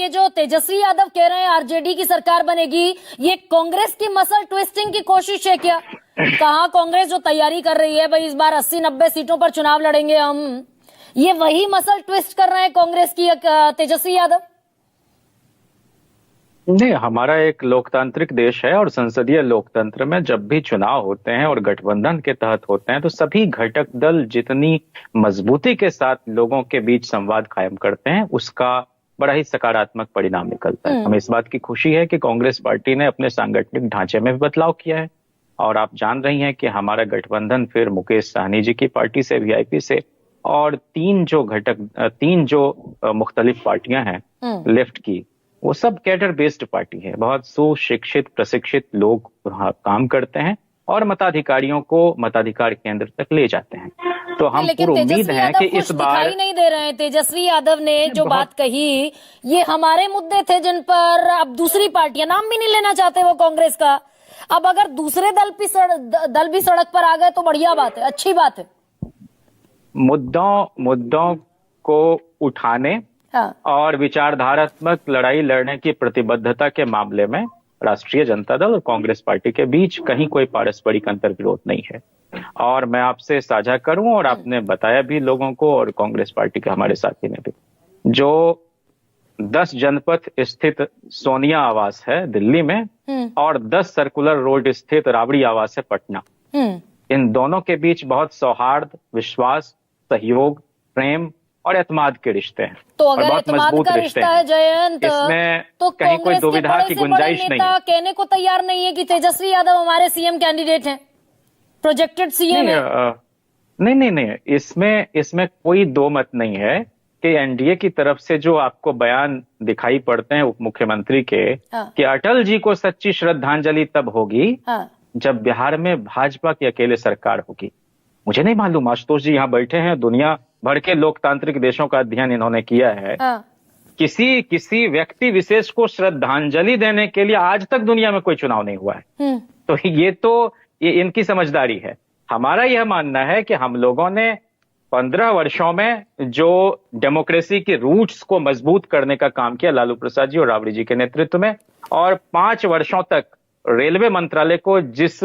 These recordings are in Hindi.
ये जो तेजस्वी यादव कह रहे हैं आरजेडी की सरकार बनेगी, ये कांग्रेस की मसल ट्विस्टिंग की कोशिश है क्या? कहाँ कांग्रेस जो तैयारी कर रही है भाई इस बार 80-90 सीटों पर चुनाव लड़ेंगे हम, ये वही मसल ट्विस्ट कर रहे हैं कांग्रेस की तेजस्वी यादव? नहीं, हमारा एक लोकतांत्रिक देश है और संसदीय लोकतंत्र में जब भी चुनाव होते हैं और गठबंधन के तहत होते हैं तो सभी घटक दल जितनी मजबूती के साथ लोगों के बीच संवाद कायम करते हैं उसका बड़ा ही सकारात्मक परिणाम निकलता है। हमें इस बात की खुशी है कि कांग्रेस पार्टी ने अपने सांगठनिक ढांचे में भी बदलाव किया है और आप जान रही हैं कि हमारा गठबंधन फिर मुकेश सहनी जी की पार्टी से, वीआईपी से, और तीन जो मुख्तलिफ पार्टियां हैं लेफ्ट की, वो सब कैडर बेस्ड पार्टी है। बहुत सुशिक्षित प्रशिक्षित लोग वहाँ काम करते हैं और मताधिकारियों को मताधिकार केंद्र तक ले जाते हैं। तो हम पूरी उम्मीद है कि इस बार दिखाई नहीं दे रहे हैं। तेजस्वी यादव ने जो बात कही, ये हमारे मुद्दे थे जिन पर अब दूसरी पार्टियां, नाम भी नहीं लेना चाहते वो कांग्रेस का, अब अगर दूसरे दल भी सड़क पर आ गए तो बढ़िया बात है, अच्छी बात है। मुद्दों को उठाने और विचारधारात्मक लड़ाई लड़ने की प्रतिबद्धता के मामले में राष्ट्रीय जनता दल और कांग्रेस पार्टी के बीच कहीं कोई पारस्परिक अंतर्विरोध नहीं है। और मैं आपसे साझा करूं, और आपने बताया भी लोगों को और कांग्रेस पार्टी के हमारे साथी ने भी, जो 10 जनपथ स्थित सोनिया आवास है दिल्ली में और 10 सर्कुलर रोड स्थित राबड़ी आवास है पटना, इन दोनों के बीच बहुत सौहार्द, विश्वास, सहयोग, प्रेम और एतमाद के रिश्ते हैं। तो अगर बहुत मजबूत का रिश्ता है जयंत, इसमें तो कहीं कोई दुविधा की गुंजाइश नहीं है। कहने को तैयार नहीं है कि तेजस्वी यादव हमारे सीएम कैंडिडेट हैं, प्रोजेक्टेड सीएम है। नहीं, इसमें कोई दो मत नहीं है कि एनडीए की तरफ से जो आपको बयान दिखाई पड़ते हैं उप मुख्यमंत्री के, कि अटल जी को सच्ची श्रद्धांजलि तब होगी जब बिहार में भाजपा की अकेले सरकार होगी। मुझे नहीं मालूम, आशुतोष जी यहाँ बैठे हैं, दुनिया भर के लोकतांत्रिक देशों का अध्ययन इन्होंने किया है। किसी व्यक्ति विशेष को श्रद्धांजलि देने के लिए आज तक दुनिया में कोई चुनाव नहीं हुआ है। तो ये इनकी समझदारी है। हमारा यह मानना है कि हम लोगों ने 15 वर्षों में जो डेमोक्रेसी की रूट्स को मजबूत करने का काम किया लालू प्रसाद जी और राबड़ी जी के नेतृत्व में, और 5 वर्षों तक रेलवे मंत्रालय को जिस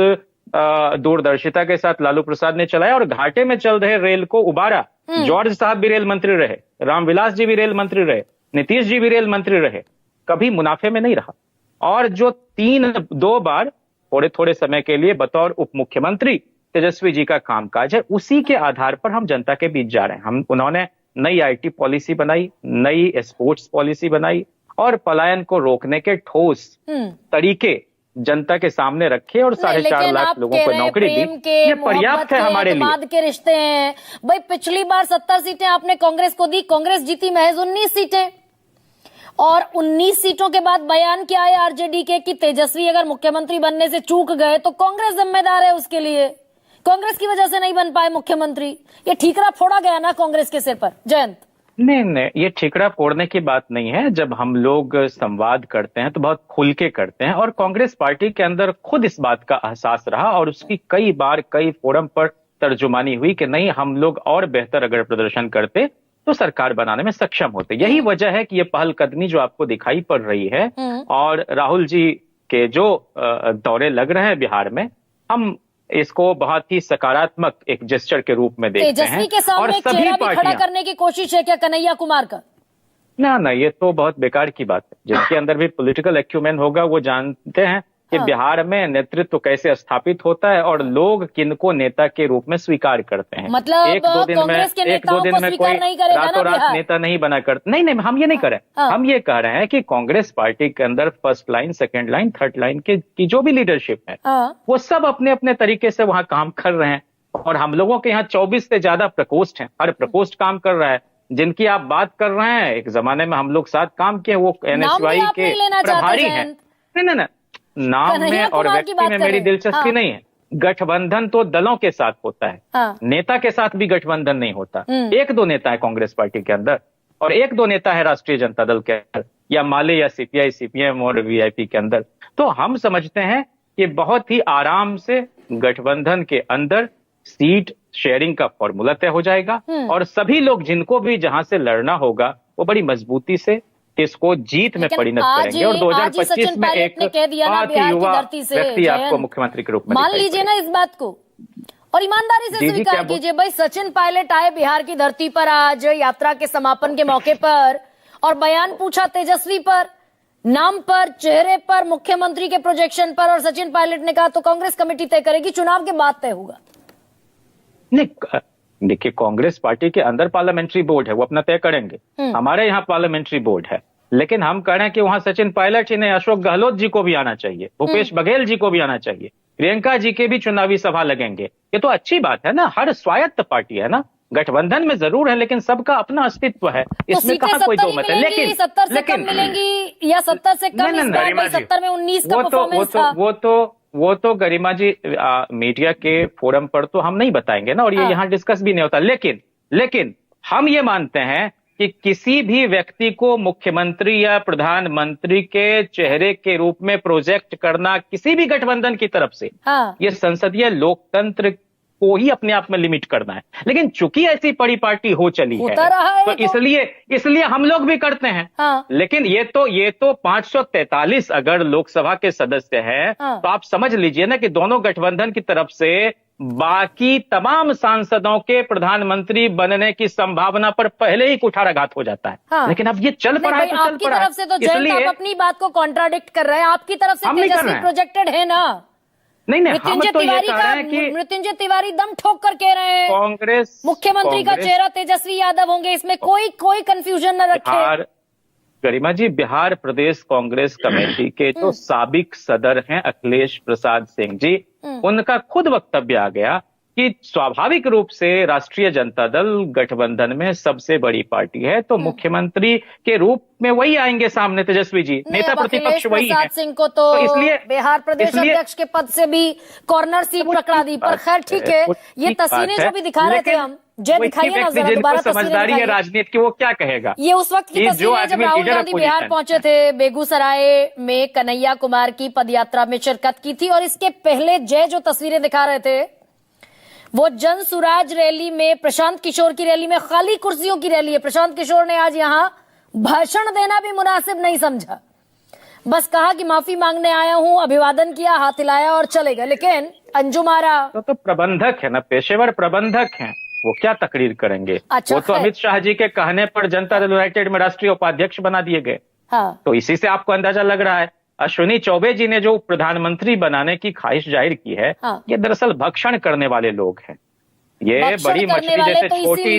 दूरदर्शिता के साथ लालू प्रसाद ने चलाया और घाटे में चल रहे रेल को उबारा, जॉर्ज साहब भी रेल मंत्री रहे, रामविलास जी भी रेल मंत्री रहे, नीतीश जी भी रेल मंत्री रहे, कभी मुनाफे में नहीं रहा। और जो 2 बार थोड़े समय के लिए बतौर उप मुख्यमंत्री तेजस्वी जी का कामकाज है, उसी के आधार पर हम जनता के बीच जा रहे हैं। उन्होंने नई आईटी पॉलिसी बनाई, नई स्पोर्ट्स पॉलिसी बनाई और पलायन को रोकने के ठोस तरीके जनता के सामने रखे और 4.5 लाख लोगों को नौकरी दी। ये पर्याप्त है हमारे लिए। के रिश्ते हैं भाई। पिछली बार 70 सीटें आपने कांग्रेस को दी, कांग्रेस जीती महज 19 सीटें, और 19 सीटों के बाद बयान क्या है आरजेडी के कि तेजस्वी अगर मुख्यमंत्री बनने से चूक गए तो कांग्रेस जिम्मेदार है उसके लिए, कांग्रेस की वजह से नहीं बन पाए मुख्यमंत्री। ये ठीकरा फोड़ा गया ना कांग्रेस के सिर पर जयंत? नहीं, ये ठीकरा फोड़ने की बात नहीं है। जब हम लोग संवाद करते हैं तो बहुत खुल के करते हैं, और कांग्रेस पार्टी के अंदर खुद इस बात का एहसास रहा और उसकी कई बार कई फोरम पर तर्जुमानी हुई कि नहीं, हम लोग और बेहतर अगर प्रदर्शन करते तो सरकार बनाने में सक्षम होते। यही वजह है कि ये पहलकदमी जो आपको दिखाई पड़ रही है और राहुल जी के जो दौरे लग रहे हैं बिहार में, हम इसको बहुत ही सकारात्मक एक जेस्चर के रूप में देखते हैं। के सामने और सभी पार्टियां खड़ा करने की कोशिश है क्या कन्हैया कुमार का? ना, ये तो बहुत बेकार की बात है। जिनके अंदर भी पॉलिटिकल एक्यूमेन होगा वो जानते हैं कि बिहार में नेतृत्व कैसे स्थापित होता है और लोग किनको नेता के रूप में स्वीकार करते हैं। मतलब एक दो दिन में कोई रातों रात नेता नहीं बना करता। नहीं, हम ये नहीं कर रहे। हम ये कह रहे हैं कि कांग्रेस पार्टी के अंदर first line, second line, third line की जो भी लीडरशिप है वो सब अपने अपने तरीके से वहां काम कर रहे हैं। और हम लोगों के यहाँ 24 से ज्यादा प्रकोष्ठ हैं, हर प्रकोष्ठ काम कर रहा है। जिनकी आप बात कर रहे हैं, एक जमाने में हम लोग साथ काम किए, वो एनएसवाई के प्रभारी हैं। नहीं, नाम में और व्यक्ति में मेरी दिलचस्पी नहीं है। गठबंधन तो दलों के साथ होता है, नेता के साथ भी गठबंधन नहीं होता। 1-2 नेता है कांग्रेस पार्टी के अंदर और 1-2 नेता है राष्ट्रीय जनता दल के अंदर, या माले या सीपीआई, सीपीएम और वीआईपी के अंदर। तो हम समझते हैं कि बहुत ही आराम से गठबंधन के अंदर सीट शेयरिंग का फॉर्मूला तय हो जाएगा और सभी लोग जिनको भी जहां से लड़ना होगा वो बड़ी मजबूती से इसको जीत में परिणत करेंगे और 2025 में एक बहुत ही युवा व्यक्ति आपको मुख्यमंत्री के रूप में मान लीजिए ना इस बात को, और ईमानदारी से स्वीकार कीजिए भाई, सचिन पायलट आए बिहार की धरती पर आज यात्रा के समापन के मौके पर और बयान पूछा तेजस्वी पर, नाम पर, चेहरे पर, मुख्यमंत्री के प्रोजेक्शन पर, और सचिन पायलट ने कहा तो कांग्रेस कमेटी तय करेगी, चुनाव के बाद तय होगा। नहीं, देखिए कांग्रेस पार्टी के अंदर पार्लियामेंट्री बोर्ड है, वो अपना तय करेंगे। हमारे यहाँ पार्लियामेंट्री बोर्ड है, लेकिन हम कह रहे हैं कि वहां सचिन पायलट ही नहीं, अशोक गहलोत जी को भी आना चाहिए, भूपेश बघेल जी को भी आना चाहिए, प्रियंका जी के भी चुनावी सभा लगेंगे। ये तो अच्छी बात है ना, हर स्वायत्त पार्टी है ना, गठबंधन में जरूर है लेकिन सबका अपना अस्तित्व है, इसमें कहा कोई दो मत है। लेकिन 70 से कम मिलेंगी या 70 से कम, 70 में 19 का परफॉर्मेंस था। वो तो गरिमा जी मीडिया के फोरम पर तो हम नहीं बताएंगे ना, और ये यहाँ डिस्कस भी नहीं होता। लेकिन हम ये मानते हैं कि किसी भी व्यक्ति को मुख्यमंत्री या प्रधानमंत्री के चेहरे के रूप में प्रोजेक्ट करना किसी भी गठबंधन की तरफ से, ये संसदीय लोकतंत्र को ही अपने आप में लिमिट करना है। लेकिन चूंकि ऐसी बड़ी पार्टी हो चली है तो इसलिए हम लोग भी करते हैं। लेकिन ये तो 543 अगर लोकसभा के सदस्य हैं तो आप समझ लीजिए ना कि दोनों गठबंधन की तरफ से बाकी तमाम सांसदों के प्रधानमंत्री बनने की संभावना पर पहले ही कुठाराघात हो जाता है। लेकिन अब ये चल पड़ा है तो चल पड़ा है। आपकी तरफ से तो जयंत आप अपनी बात को कॉन्ट्राडिक्ट कर रहे हैं, आपकी तरफ से तेजस्वी प्रोजेक्टेड है ना। नहीं, हम तो ये कह रहे हैं कि मृत्युंजय तिवारी दम ठोक कर कह रहे हैं कांग्रेस मुख्यमंत्री का चेहरा तेजस्वी यादव होंगे, इसमें कोई कंफ्यूजन न रखे। गरिमा जी, बिहार प्रदेश कांग्रेस कमेटी के जो साबिक सदर हैं अखिलेश प्रसाद सिंह जी, उनका खुद वक्तव्य आ गया कि स्वाभाविक रूप से राष्ट्रीय जनता दल गठबंधन में सबसे बड़ी पार्टी है, तो मुख्यमंत्री के रूप में वही आएंगे सामने तेजस्वी जी, नेता प्रतिपक्ष वही है। सिंह को तो इसलिए बिहार प्रदेश अध्यक्ष के पद से भी कॉर्नर सीट पकड़ा दी, पर खैर ठीक है, ये तस्वीरें जो भी दिखा रहे थे हम, जय दिखाइए ना जरा दोबारा समझदारी है राजनीति की, वो क्या कहेगा। ये उस वक्त की तस्वीर है जब राहुल गांधी बिहार पहुंचे थे, बेगूसराय में कन्हैया कुमार की पदयात्रा में शिरकत की थी, और इसके पहले जय जो तस्वीरें दिखा रहे थे वो जन सुराज रैली में, प्रशांत किशोर की रैली में, खाली कुर्सियों की रैली है। प्रशांत किशोर ने आज यहां भाषण देना भी मुनासिब नहीं समझा, बस कहा कि माफी मांगने आया हूं, अभिवादन किया, हाथ हिलाया और चले गए। लेकिन अंजुम आरा तो प्रबंधक है ना, पेशेवर प्रबंधक हैं, वो क्या तकरीर करेंगे। अच्छा, वो तो अमित शाह जी के कहने पर जनता दल यूनाइटेड में राष्ट्रीय उपाध्यक्ष बना दिए गए। तो इसी से आपको अंदाजा लग रहा है अश्विनी चौबे जी ने जो प्रधानमंत्री बनाने की ख्वाहिश जाहिर की है, ये दरअसल भक्षण करने वाले लोग हैं। ये बड़ी मछली जैसे छोटी